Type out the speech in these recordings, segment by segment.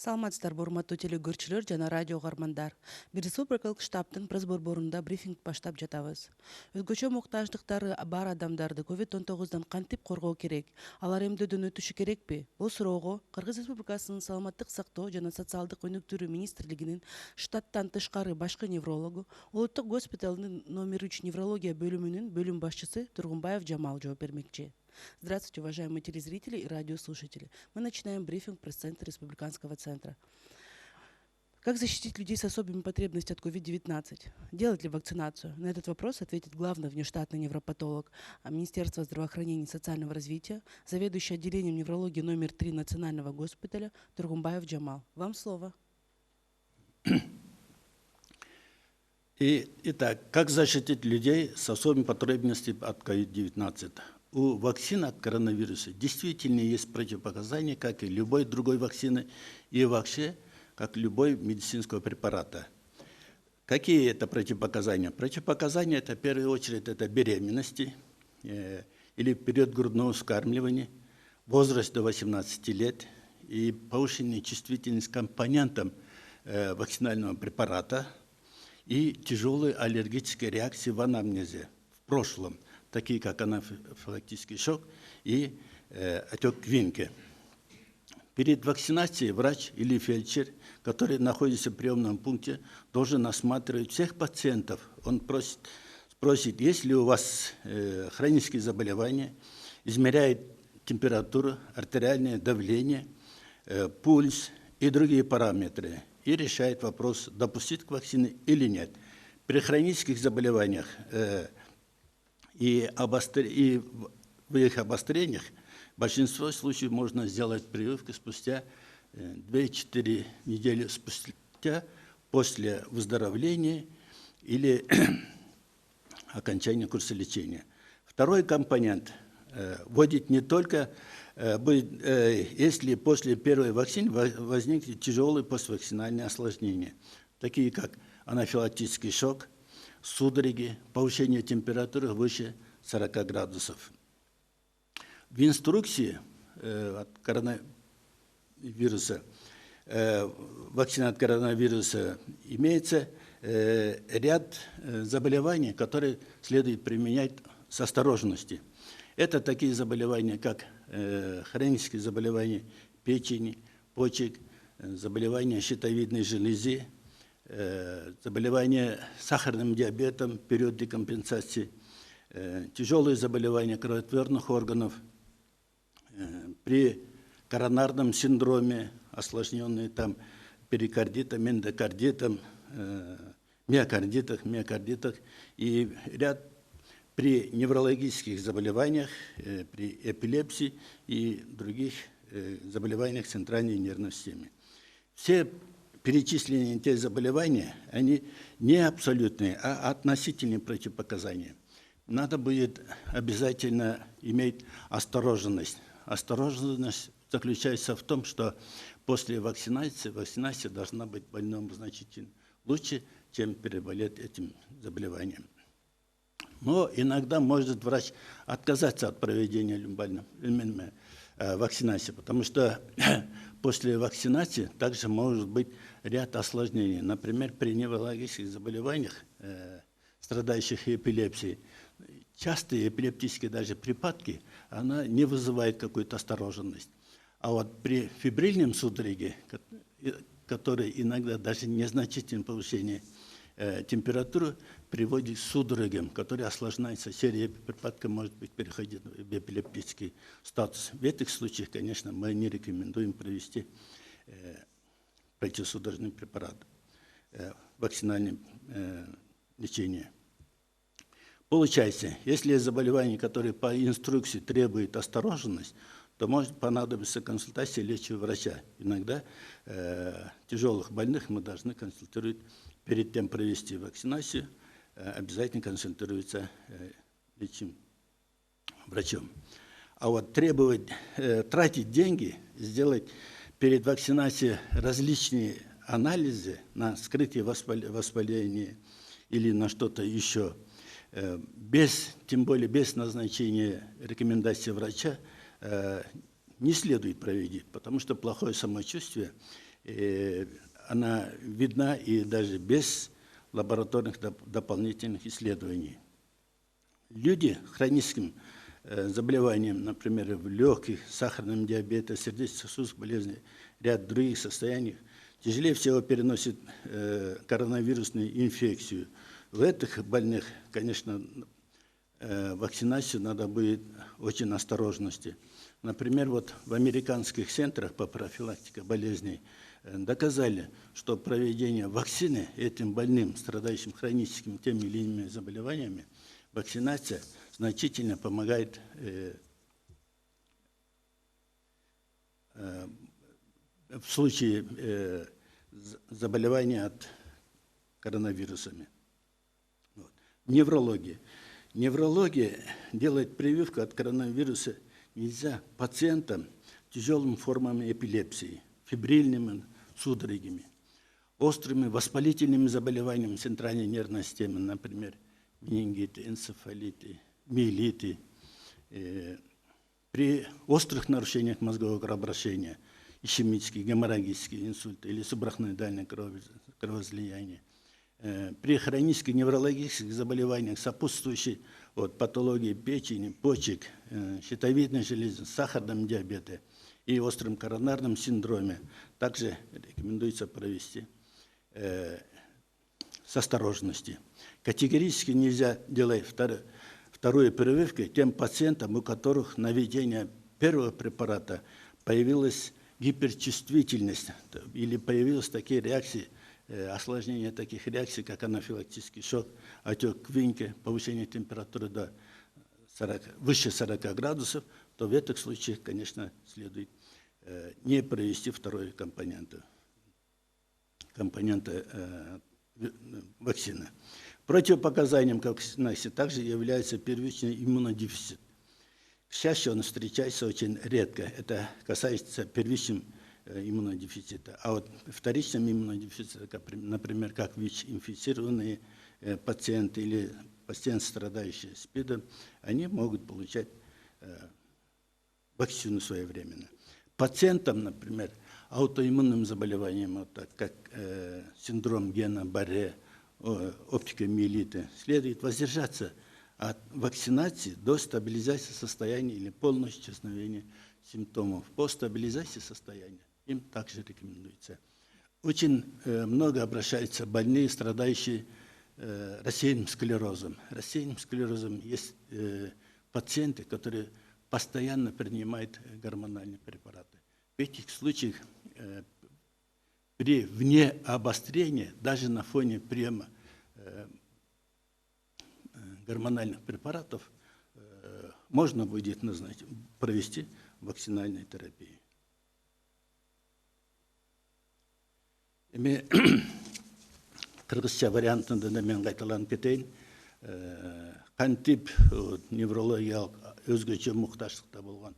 Саламатсыздар, урматтуу телекөрүүчүлөр жана радио угармандар. Бир республикалык штабтын пресс борборунда брифинг баштап жатабыз. Өзгөчө муктаждыктары бар адамдарды COVID-19 кантип коргоо керек? Алар эмдөөдөн өтүшү керекпи? Бул суроого Кыргыз Республикасынын Саламаттык сактоо жана социалдык өнүктүрүү министрлигинин штаттан тышкары башкы неврологу, улуттук госпиталдын №3 неврология бөлүмүнүн бөлүм башчысы Тургунбаев Жамал жооп бермекчи. Здравствуйте, уважаемые телезрители и радиослушатели. Мы начинаем брифинг пресс-центра Республиканского центра. Как защитить людей с особыми потребностями от COVID-19? Делать ли вакцинацию? На этот вопрос ответит главный внештатный невропатолог Министерства здравоохранения и социального развития, заведующий отделением неврологии №3 Национального госпиталя Тургунбаев Джамал. Вам слово. Итак, как защитить людей с особыми потребностями от COVID-19? У вакцины от коронавируса действительно есть противопоказания, как и любой другой вакцины, и вообще, как любой медицинского препарата. Какие это противопоказания? Противопоказания, это в первую очередь, это беременности или период грудного вскармливания, возраст до 18 лет и повышенная чувствительность к компонентам вакцинального препарата и тяжелые аллергические реакции в анамнезе в прошлом, такие как анафилактический шок и отек Квинке. Перед вакцинацией врач или фельдшер, который находится в приемном пункте, должен осматривать всех пациентов. Он спросит, есть ли у вас хронические заболевания, измеряет температуру, артериальное давление, пульс и другие параметры и решает вопрос, допустить к вакцине или нет. При хронических заболеваниях и в их обострениях большинство случаев можно сделать прививку спустя 2-4 недели спустя после выздоровления или окончания курса лечения. Второй компонент вводит не только, если после первой вакцины возникнет тяжелые поствакцинальные осложнения, такие как анафилактический шок, судороги, повышение температуры выше 40 градусов. В инструкции от коронавируса, вакцины от коронавируса имеется ряд заболеваний, которые следует применять с осторожностью. Это такие заболевания, как хронические заболевания печени, почек, заболевания щитовидной железы, заболевания сахарным диабетом, период декомпенсации, тяжелые заболевания кроветворных органов, при коронарном синдроме, осложненные там перикардитом, эндокардитом, миокардитах и ряд при неврологических заболеваниях, при эпилепсии и других заболеваниях центральной нервной системы. Все перечисленные те заболевания, они не абсолютные, а относительные противопоказания. Надо будет обязательно иметь осторожность. Осторожность заключается в том, что после вакцинация должна быть больному значительно лучше, чем переболеть этим заболеванием. Но иногда может врач отказаться от проведения вакцинации, потому что после вакцинации также может быть ряд осложнений. Например, при неврологических заболеваниях, страдающих эпилепсией, частые эпилептические даже припадки, она не вызывает какую-то осторожность. А вот при фибрильном судороге, который иногда даже незначительное повышение температуры приводит к судорогам, которые осложняются, серия припадков может быть переходить в эпилептический статус. В этих случаях, конечно, мы не рекомендуем провести противосудорожный препарат, вакцинальное лечение. Получается, если есть заболевание, которое по инструкции требует осторожность, то может понадобиться консультация лечащего врача. Иногда тяжелых больных мы должны консультировать перед тем провести вакцинацию, обязательно консультируется лечащим врачом. А вот требовать, тратить деньги, сделать перед вакцинацией различные анализы на скрытие воспаления или на что-то еще, тем более без назначения рекомендаций врача, не следует проводить, потому что плохое самочувствие она видна и даже без лабораторных дополнительных исследований. Люди с хроническим заболеванием, например, в легких, сахарном диабете, сердечно-сосудистой болезни, ряд других состояний, тяжелее всего переносят коронавирусную инфекцию. В этих больных, конечно, вакцинацию надо будет очень осторожности. Например, вот в американских центрах по профилактике болезней доказали, что проведение вакцины этим больным, страдающим хроническими теми или иными заболеваниями, вакцинация значительно помогает в случае заболевания от коронавирусами. Вот. Неврология. Неврология делает прививку от коронавируса нельзя пациентам с тяжелыми формами эпилепсии, фибрильными судорогами, острыми воспалительными заболеваниями центральной нервной системы, например, менингиты, энцефалиты, миелиты, при острых нарушениях мозгового кровообращения, ишемические, геморрагические инсульты или субарахноидальное кровоизлияние, при хронических неврологических заболеваниях, сопутствующих патологии печени, почек, щитовидной железы, сахарном диабете и острым коронарном синдроме также рекомендуется провести с осторожностью. Категорически нельзя делать вторую прививку тем пациентам, у которых на введение первого препарата появилась гиперчувствительность или появились такие реакции, осложнения таких реакций, как анафилактический шок, отек квинки, повышение температуры до выше 40 градусов, то в этих случаях, конечно, следует не провести второй компонент вакцины. Противопоказанием к вакцинации также является первичный иммунодефицит. К счастью, он встречается очень редко. Это касается первичного иммунодефицита. А вот вторичным иммунодефицитом, например, как ВИЧ-инфицированные пациенты или пациенты, страдающие СПИДом, они могут получать вакцину своевременно. Пациентам, например, аутоиммунным заболеваниям, вот так, как синдром Гена-Барре, оптика миелита, следует воздержаться от вакцинации до стабилизации состояния или полного исчезновения симптомов. По стабилизации состояния им также рекомендуется. Очень много обращаются больные, страдающие рассеянным склерозом. Рассеянным склерозом есть пациенты, которые постоянно принимают гормональные препараты. В этих случаях при вне обострения, даже на фоне приема гормональных препаратов, можно будет провести вакцинальную терапию. Кыргызча вариантында да мен кайталанып кетейин. Кантип неврологиялык өзгөчө мукташтыкта болгон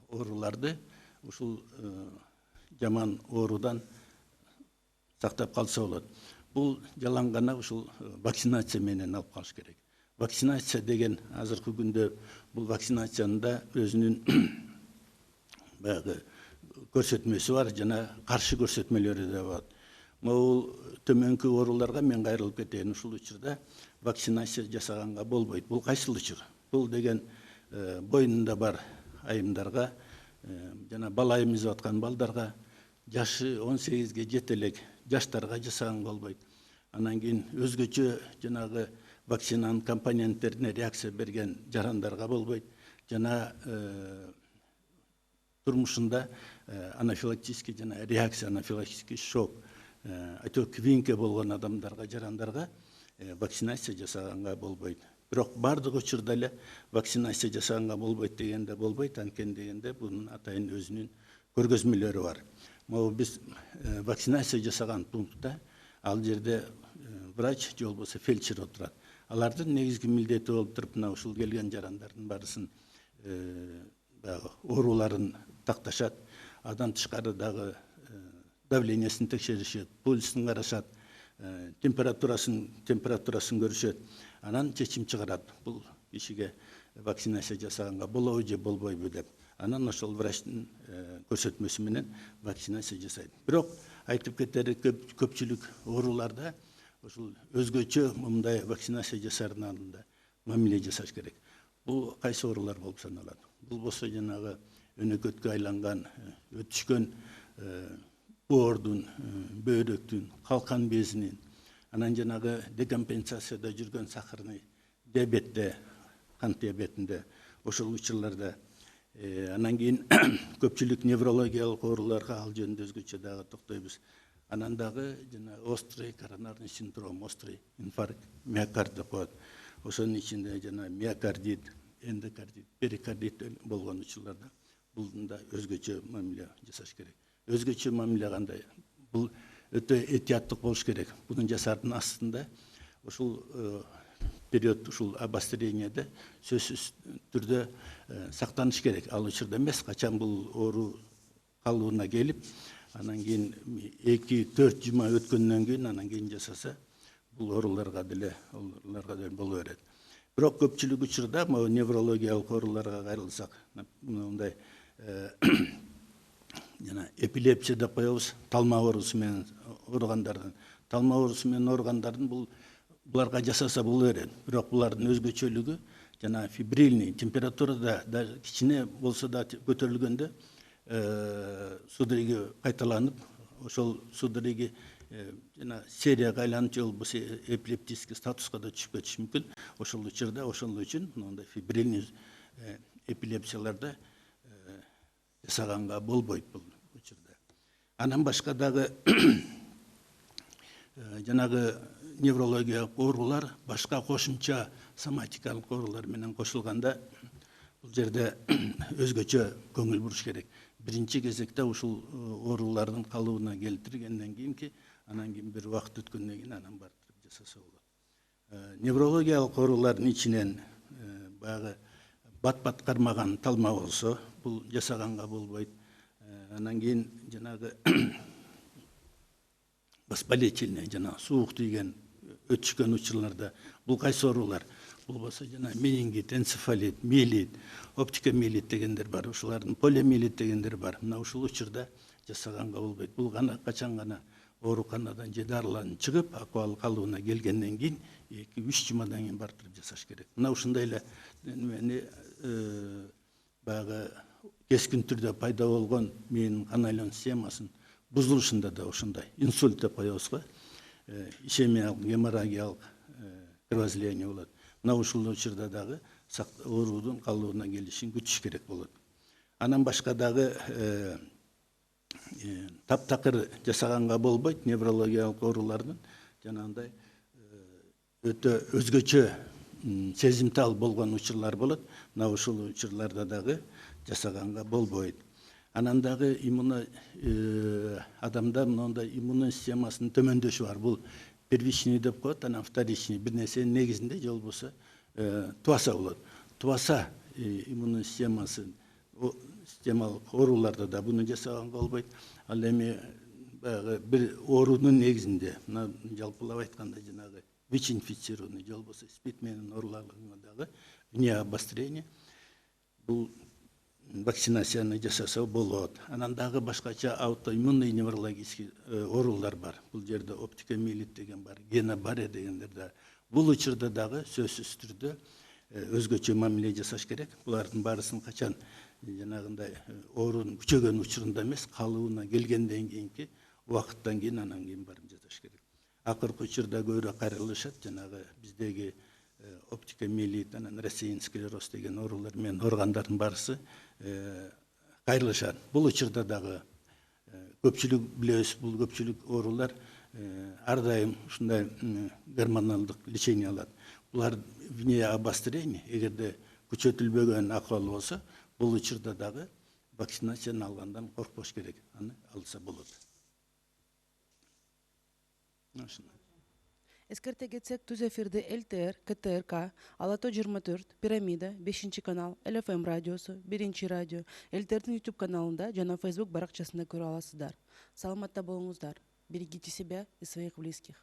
ооруларды ушул жаман оорудан сактап калса болот. Бул жалаң гана ушул вакцинация менен алып калыш керек. Вакцинация деген азыркы күндө бул вакцинациянын да өзүнүн баягы көрсөтмөсү бар, жана каршы көрсөтмөлөрү да бар. Бул төмөнкү ооруларга мен кайрылып кетейин. Ушул учурда вакцинация жасаганга болбойт. Бул кайсыл учур? Бул деген боюнунда бар айымдарга, жана бала эмизип аткан балдарга, жашы 18-ге жете элек жаштарга жасаган болбойт. Анан кийин өзгөчө жанагы вакцинанын компоненттерине реакция берген жарандарга болбойт. Жана турмушунда анафилактический жана реакция, анафилактический шок, отек квинке болгон адамдарга, жарандарга вакцинация жасаганга болбойт. Бирок бардык учурда эле вакцинация жасаганга болбойт дегенде болбойт, анткени дегенде бунун атайын өзүнүн көргөзмөлөрү бар. Биз вакцинация жасаган пунктта ал жерде врач же болбосо фельдшер отурат. Алардын негизги милдети болуп туруп, мына ушул келген жарандардын барысын ооруларын такташат, андан тышкары дагы давлениясын текшеришет, пульсун карашат, температурасын көрүшөт. Анан чечим чыгарат, бул кишиге вакцинация жасаганга болобу же болбойбу деп. анан ошол врачтын көрсөтмөсү менен вакцинация жасайт. Бирок айтып кетери көпчүлүк ооруларда ошол өзгөчө мындай вакцинация жасардын алдында мамиле жасаш керек. Бул кайсы оорулар болуп саналат? Бул болсо жанагы өнөкөткө айланган өтүшкөн боордун, бөйрөктүн, калкан безинин, анан жанагы декомпенсацияда жүргөн сахарный диабетте, кант диабетинде, ошол учурларда, анан кийин көпчүлүк неврологиялык ооруларга ал жөнүндө өзгөчө дагы токтойбуз. Анан дагы жана острый коронарный синдром, острый инфаркт, миокард деп коет. Ошонун ичинде жана миокардит, эндокардит, перикардит болгон учурларда булдун да өзгөчө мамиле жасаш керек. Өзгөчө мамиле кандай? Бул өтө этияттык болуш керек. Бунун жасардын астында ушул период, ушул обострениеде сөзсүз түрдө сактаныш керек. Ал учурда эмес, качан бул оору калыбына келип, анан кийин 2-4 жума өткөндөн кийин анан кийин жасаса, бул ооруларга деле боло берет. Бирок көпчүлүк учурда могу неврологиялык ооруларга кайрылсак, мындай жана эпилепсия деп коебуз, талма оорусу менен ооругандардын. Талма оорусу менен ооругандардын буларга жасаса боло берет. Бирок булардын өзгөчөлүгү жана фибрильный температурада даже кичине болсо да көтөрүлгөндө судороги кайталанып, ошол судороги жана серияга айланып же болбосо эпилептический статуска да түшүп кетиши мүмкүн. Ошол учурда ошол үчүн мындай фибрильный эпилепсияларда жасаганга болбойт бул учурда. Анан башка дагы жанагы неврологиялык оорулар башка кошумча соматикалык оорулар менен кошулганда бул жерде өзгөчө көңүл буруш керек. Биринчи кезекте ушул оорулардын калыбына келтиргенден кийинки, анан кийин бир убакыт өткөндөн кийин анан барып жасаса болот. Неврологиялык оорулардын ичинен баягы бат-бат кармаган талма болсо, бул жасаганга болбойт. Анан кийин жанагы воспалительный, жана суук тийген өтүшкөн учурларда бул кайсы оорулар? Бул болсо жана менингит, энцефалит, миелит, оптикомиелит дегендер бар, ушулардын полиомиелит дегендер бар. Мына ушул учурда жасаганга болбойт. Бул качан гана ооруканадан же дарыланып чыгып, акыбал калыбына келгенден кийин 2-3 жумадан кийин барып жасаш керек. Мына ушундай эле баягы кескин түрдө пайда болгон миянын кан айлануу системасынын бузулушунда да ошондой инсульт деп коебуз го, ишемиялык, геморрагиялык кровоизлияние болот. Мына ушул учурда дагы оорудун калыбына келишин күтүш керек болот. Анан башка дагы таптакыр жасаганга болбойт неврологиялык оорулардын жанагындай өтө өзгөчө сезимтал болгон учурлар болот. Мына ушул учурларда дагы жасаганга болбойт. Анан дагы адамда мындай иммундун системасынын төмөндөшү бар. Бул первичный деп коет, анан вторичный бир нерсенин негизинде же болбосо тубаса болот. Тубаса иммундун системасы системалык ооруларда да буну жасаганга болбойт. Ал эми баягы бир оорунун негизинде, мына жалпылап айтканда жанагы ВИЧ-инфицированный же болбосо СПИД менен ооруларга дагы вне обострения бул вакцинацияны жасаса болот. Анан дагы башкача аутоиммунный неврологический оорулар бар. Бул жерде оптикомиелит деген бар, генобария дегендер да. Бул учурда дагы сөзсүз түрдө өзгөчө мамиле жасаш керек. Булардын баарысын качан жанагындай оорунун күчөгөн учурунда эмес, калыбына келгенден кийинки убакыттан кийин анан кийин барып жасаш керек. Акыркы учурда көбүрөөк кайрылышат жанагы биздеги оптикомиелит, анан рассеянный склероз деген оорулар менен ооругандардын баарысы кайрылышат. Бул учурда дагы көпчүлүк билебиз, бул көпчүлүк оорулар ар дайым ушундай гормоналдык лечение алат. Булар вне обострения, эгерде күчөтүлбөгөн акыбал болсо, бул учурда дагы вакцинацияны алгандан коркпош керек. Аны алса болот. Эскерте кетсек, түз эфирде ЛТР, КТРК, Алато 24, Пирамида, 5 канал, ЛФМ радиосу, 1 радио, ЛТРдин YouTube каналында жана Facebook баракчасында көрө аласыздар. Саламатта болуңуздар. Берегите себя и своих близких.